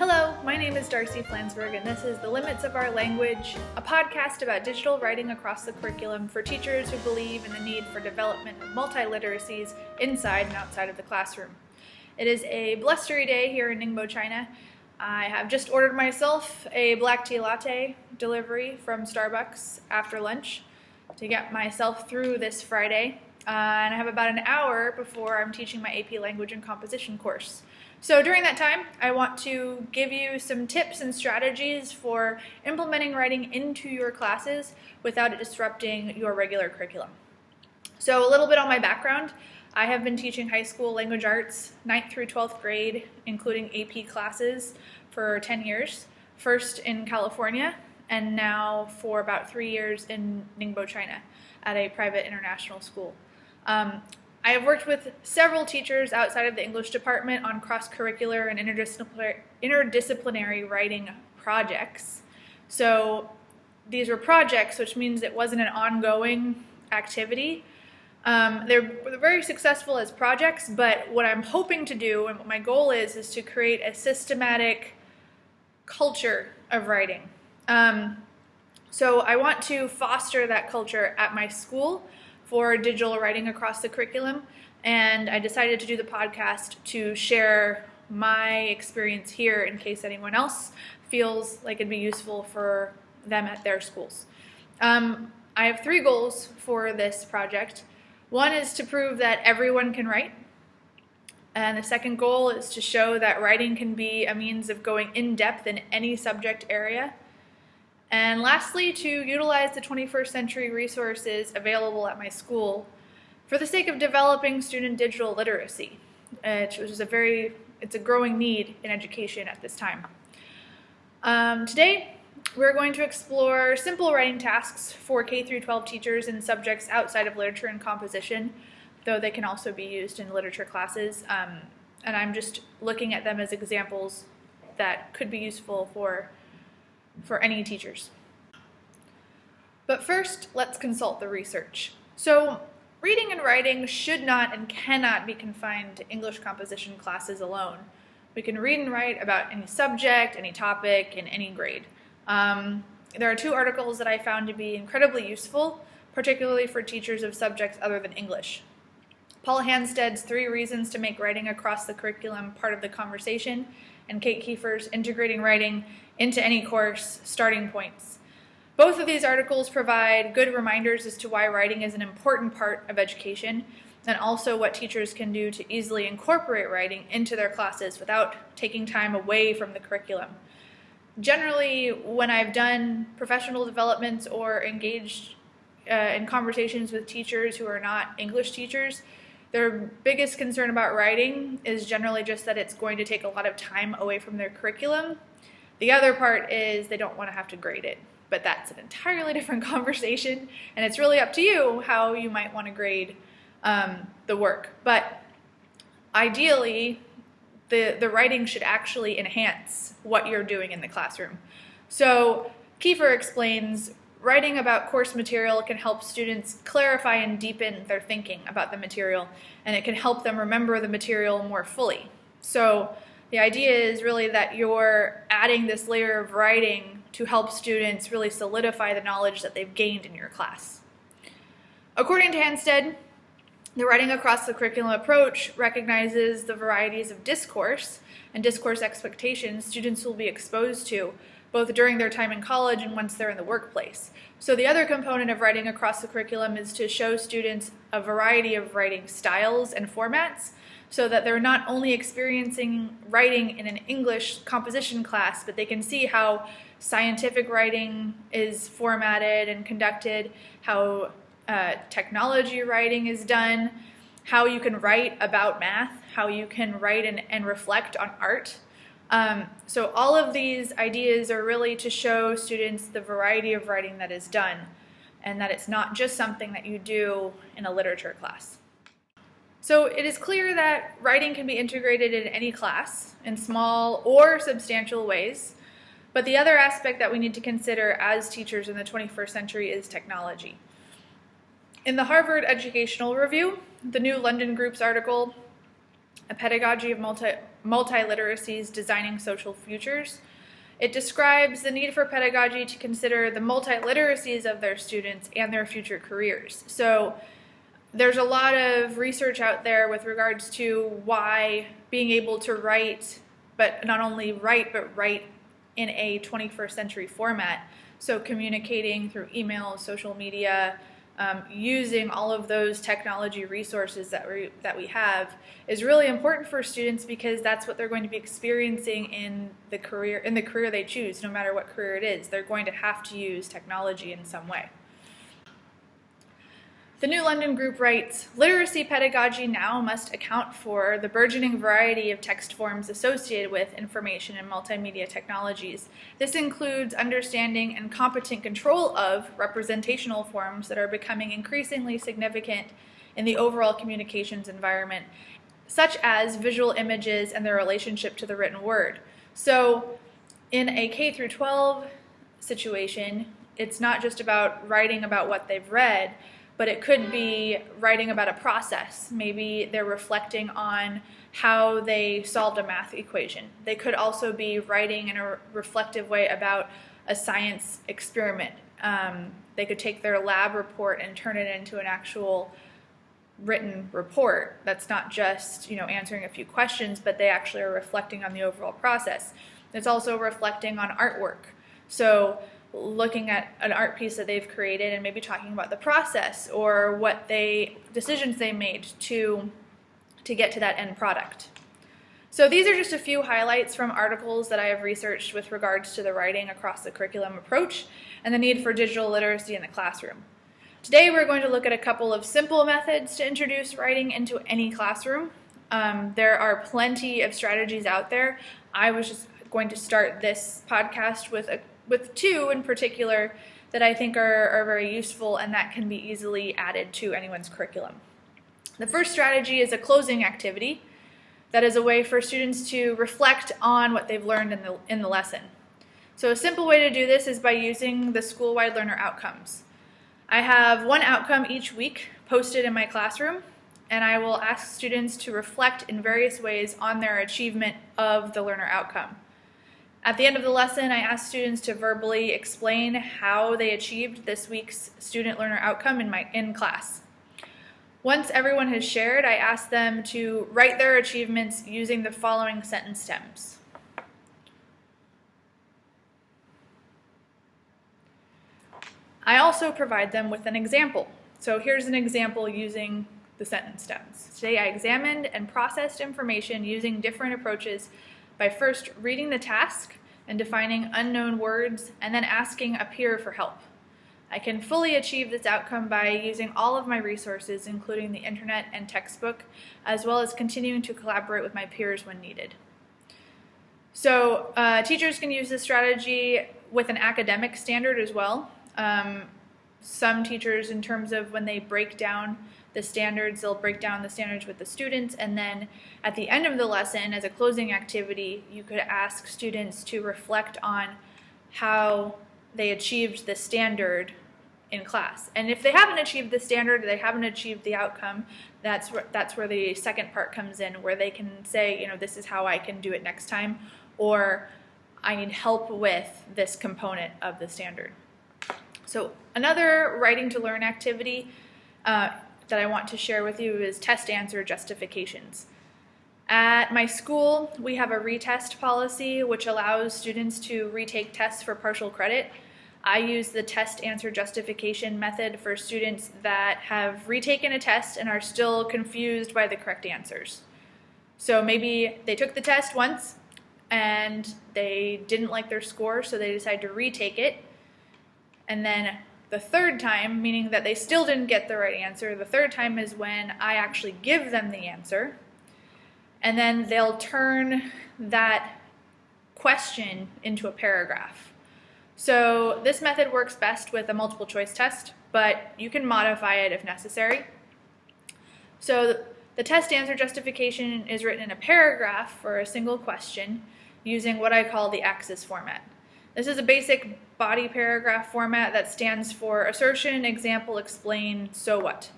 Hello, my name is Darcy Flansburgh, and this is The Limits of Our Language, a podcast about digital writing across the curriculum for teachers who believe in the need for development of multiliteracies inside and outside of the classroom. It is a blustery day here in Ningbo, China. I have just ordered myself a black tea latte delivery from Starbucks after lunch to get myself through this Friday, and I have about an hour before I'm teaching my AP Language and Composition course. So during that time, I want to give you some tips and strategies for implementing writing into your classes without it disrupting your regular curriculum. So a little bit on my background. I have been teaching high school language arts, 9th through 12th grade, including AP classes, for 10 years. First in California, and now for about 3 years in Ningbo, China, at a private international school. I have worked with several teachers outside of the English department on cross-curricular and interdisciplinary writing projects. So these were projects, which means it wasn't an ongoing activity. They're very successful as projects, but what I'm hoping to do and what my goal is to create a systematic culture of writing. So I want to foster that culture at my school for digital writing across the curriculum, and I decided to do the podcast to share my experience here in case anyone else feels like it'd be useful for them at their schools. I have 3 goals for this project. One is to prove that everyone can write, and the second goal is to show that writing can be a means of going in depth in any subject area. And lastly, to utilize the 21st century resources available at my school for the sake of developing student digital literacy, which is it's a growing need in education at this time. Today, we're going to explore simple writing tasks for K through 12 teachers in subjects outside of literature and composition, though they can also be used in literature classes. And I'm just looking at them as examples that could be useful for any teachers. But first, let's consult the research. So, reading and writing should not and cannot be confined to English composition classes alone. We can read and write about any subject, any topic, in any grade. There are 2 articles that I found to be incredibly useful, particularly for teachers of subjects other than English. Paul Hanstead's 3 Reasons to Make Writing Across the Curriculum Part of the Conversation, and Kate Kiefer's Integrating Writing into Any Course Starting Points. Both of these articles provide good reminders as to why writing is an important part of education, and also what teachers can do to easily incorporate writing into their classes without taking time away from the curriculum. Generally, when I've done professional developments or engaged in conversations with teachers who are not English teachers, their biggest concern about writing is generally just that it's going to take a lot of time away from their curriculum. The other part is they don't want to have to grade it, but that's an entirely different conversation, and it's really up to you how you might want to grade the work. But ideally, the writing should actually enhance what you're doing in the classroom. So Kiefer explains, writing about course material can help students clarify and deepen their thinking about the material, and it can help them remember the material more fully. So the idea is really that you're adding this layer of writing to help students really solidify the knowledge that they've gained in your class. According to Hanstead, the writing across the curriculum approach recognizes the varieties of discourse and discourse expectations students will be exposed to, both during their time in college and once they're in the workplace. So the other component of writing across the curriculum is to show students a variety of writing styles and formats so that they're not only experiencing writing in an English composition class, but they can see how scientific writing is formatted and conducted, how technology writing is done, how you can write about math, how you can write and reflect on art. So all of these ideas are really to show students the variety of writing that is done, and that it's not just something that you do in a literature class. So it is clear that writing can be integrated in any class in small or substantial ways, but the other aspect that we need to consider as teachers in the 21st century is technology. In the Harvard Educational Review, the New London Group's article, A Pedagogy of Multiliteracies, Designing Social Futures. It describes the need for pedagogy to consider the multiliteracies of their students and their future careers. So there's a lot of research out there with regards to why being able to write, but not only write, but write in a 21st century format. So communicating through email, social media, using all of those technology resources that we have is really important for students, because that's what they're going to be experiencing in the career they choose. No matter what career it is, they're going to have to use technology in some way. The New London group writes, literacy pedagogy now must account for the burgeoning variety of text forms associated with information and multimedia technologies. This includes understanding and competent control of representational forms that are becoming increasingly significant in the overall communications environment, such as visual images and their relationship to the written word. So in a K through 12 situation, it's not just about writing about what they've read, but it could be writing about a process. Maybe they're reflecting on how they solved a math equation. They could also be writing in a reflective way about a science experiment. They could take their lab report and turn it into an actual written report that's not just, answering a few questions, but they actually are reflecting on the overall process. It's also reflecting on artwork. So looking at an art piece that they've created and maybe talking about the process or what decisions they made to get to that end product. So these are just a few highlights from articles that I have researched with regards to the writing across the curriculum approach and the need for digital literacy in the classroom. Today we're going to look at a couple of simple methods to introduce writing into any classroom. There are plenty of strategies out there. I was just going to start this podcast with two in particular that I think are very useful and that can be easily added to anyone's curriculum. The first strategy is a closing activity. That is a way for students to reflect on what they've learned in the lesson. So a simple way to do this is by using the school-wide learner outcomes. I have one outcome each week posted in my classroom, and I will ask students to reflect in various ways on their achievement of the learner outcome. At the end of the lesson, I ask students to verbally explain how they achieved this week's student learner outcome in class. Once everyone has shared, I ask them to write their achievements using the following sentence stems. I also provide them with an example. So here's an example using the sentence stems. Today I examined and processed information using different approaches by first reading the task and defining unknown words and then asking a peer for help. I can fully achieve this outcome by using all of my resources, including the internet and textbook, as well as continuing to collaborate with my peers when needed. So teachers can use this strategy with an academic standard as well. Some teachers, in terms of when they break down the standards, they'll break down the standards with the students, and then at the end of the lesson, as a closing activity, you could ask students to reflect on how they achieved the standard in class. And if they haven't achieved the standard, they haven't achieved the outcome, that's where the second part comes in, where they can say, this is how I can do it next time, or I need help with this component of the standard. So another writing to learn activity that I want to share with you is test answer justifications. At my school, we have a retest policy which allows students to retake tests for partial credit. I use the test answer justification method for students that have retaken a test and are still confused by the correct answers. So maybe they took the test once and they didn't like their score, so they decided to retake it. And then the third time, meaning that they still didn't get the right answer, the third time is when I actually give them the answer. And then they'll turn that question into a paragraph. So this method works best with a multiple choice test, but you can modify it if necessary. So the test answer justification is written in a paragraph for a single question using what I call the axis format. This is a basic body paragraph format that stands for assertion, example, explain, so what.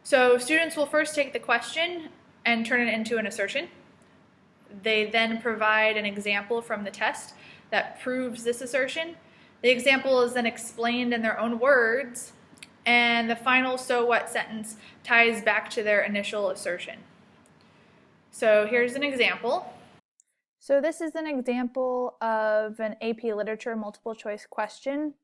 So students will first take the question and turn it into an assertion. They then provide an example from the test that proves this assertion. The example is then explained in their own words, and the final so what sentence ties back to their initial assertion. So here's an example. So this is an example of an AP Literature multiple choice question.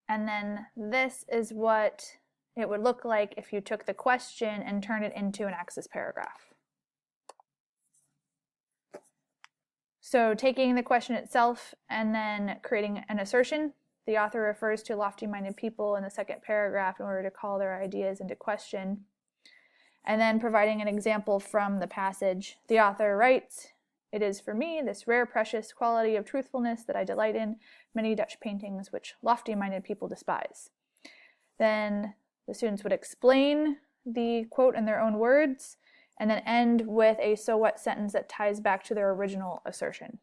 And then this is what it would look like if you took the question and turned it into an Axis paragraph. So taking the question itself and then creating an assertion. The author refers to lofty-minded people in the second paragraph in order to call their ideas into question. And then providing an example from the passage. The author writes, "It is for me this rare, precious quality of truthfulness that I delight in many Dutch paintings which lofty-minded people despise." Then the students would explain the quote in their own words, and then end with a so what sentence that ties back to their original assertion.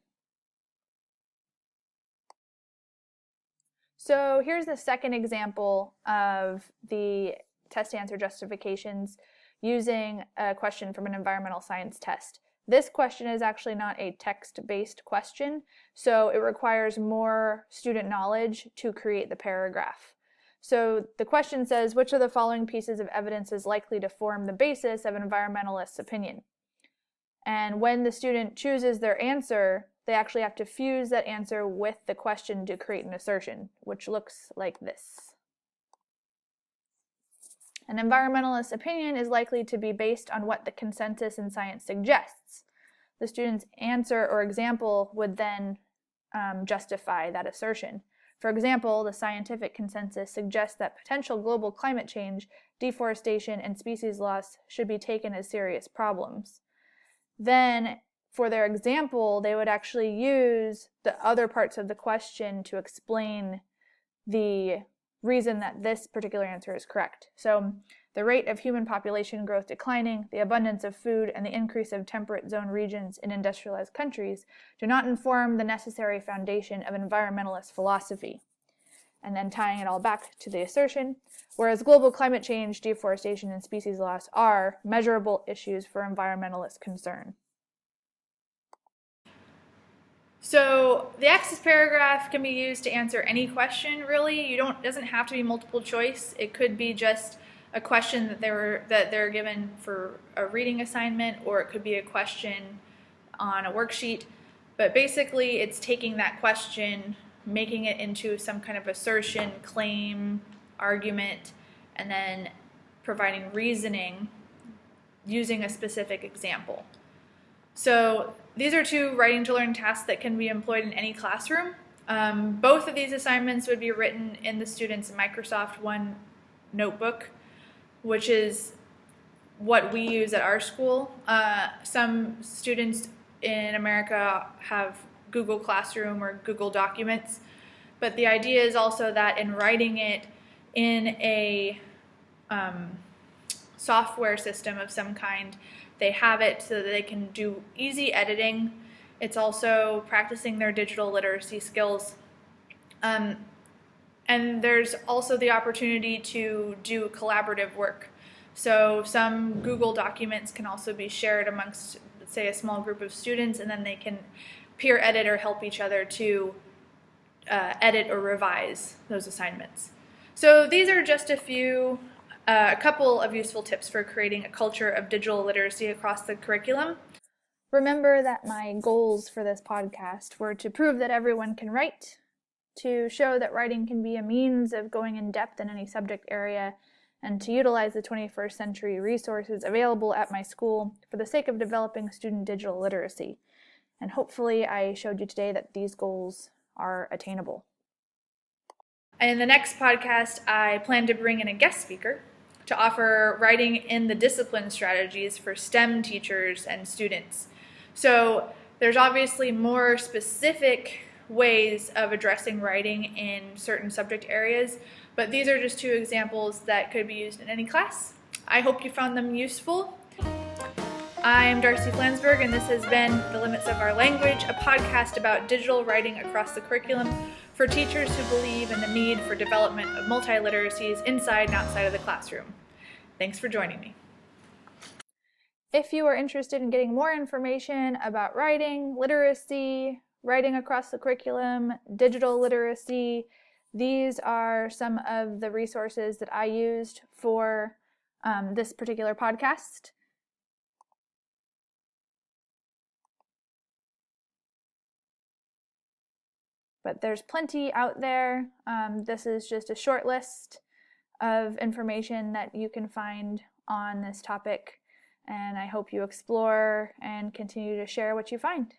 So here's the second example of the test answer justifications using a question from an environmental science test. This question is actually not a text-based question, so it requires more student knowledge to create the paragraph. So the question says, which of the following pieces of evidence is likely to form the basis of an environmentalist's opinion? And when the student chooses their answer, they actually have to fuse that answer with the question to create an assertion, which looks like this. An environmentalist's opinion is likely to be based on what the consensus in science suggests. The student's answer or example would then justify that assertion. For example, the scientific consensus suggests that potential global climate change, deforestation, and species loss should be taken as serious problems. Then, for their example, they would actually use the other parts of the question to explain the reason that this particular answer is correct. So, the rate of human population growth declining, the abundance of food, and the increase of temperate zone regions in industrialized countries do not inform the necessary foundation of environmentalist philosophy. And then tying it all back to the assertion, whereas global climate change, deforestation, and species loss are measurable issues for environmentalist concern. So the Axis paragraph can be used to answer any question, really. It doesn't have to be multiple choice. It could be just a question that they're given for a reading assignment, or it could be a question on a worksheet. But basically, it's taking that question, making it into some kind of assertion, claim, argument, and then providing reasoning using a specific example. So these are two writing to learn tasks that can be employed in any classroom. Both of these assignments would be written in the student's Microsoft One notebook, which is what we use at our school. Some students in America have Google Classroom or Google Documents, but the idea is also that in writing it in a software system of some kind, they have it so that they can do easy editing. It's also practicing their digital literacy skills. And there's also the opportunity to do collaborative work. So some Google documents can also be shared amongst, say, a small group of students, and then they can peer edit or help each other to edit or revise those assignments. So these are just a couple of useful tips for creating a culture of digital literacy across the curriculum. Remember that my goals for this podcast were to prove that everyone can write, to show that writing can be a means of going in depth in any subject area, and to utilize the 21st century resources available at my school for the sake of developing student digital literacy. And hopefully I showed you today that these goals are attainable. In the next podcast, I plan to bring in a guest speaker to offer writing in the discipline strategies for STEM teachers and students. So there's obviously more specific ways of addressing writing in certain subject areas, but these are just two examples that could be used in any class. I hope you found them useful. I'm Darcy Flansburgh, and this has been The Limits of Our Language, a podcast about digital writing across the curriculum for teachers who believe in the need for development of multiliteracies inside and outside of the classroom. Thanks for joining me. If you are interested in getting more information about writing, literacy, writing across the curriculum, digital literacy, these are some of the resources that I used for this particular podcast. But there's plenty out there. This is just a short list of information that you can find on this topic, and I hope you explore and continue to share what you find.